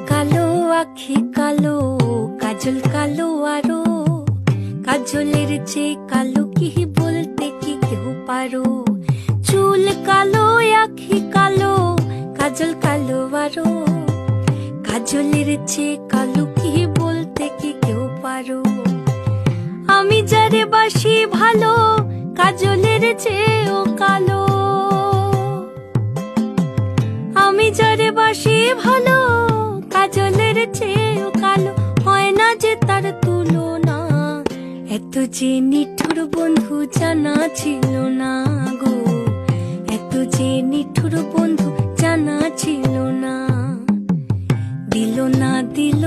কালো আখি কালো, কাজল কালো আরো, কাজলের চেয়ে কালো কি বলতে কি কেউ পারো। চুল কালো আখি কালো, কাজল কালো আরো, কাজলের চেয়ে কালো কি বলতে কি কেউ পারো। আমি যারে বাসি ভালো, কাজলের চেয়েও কালো। আমি যারে বাসি ভালো, কাজলের চেয়েও কালো। হয় না যে তার তুলনা, এত যে নিঠুর বন্ধু জানা ছিল না গো, এত যে নিঠুর বন্ধু জানা ছিল না। দিল না দিল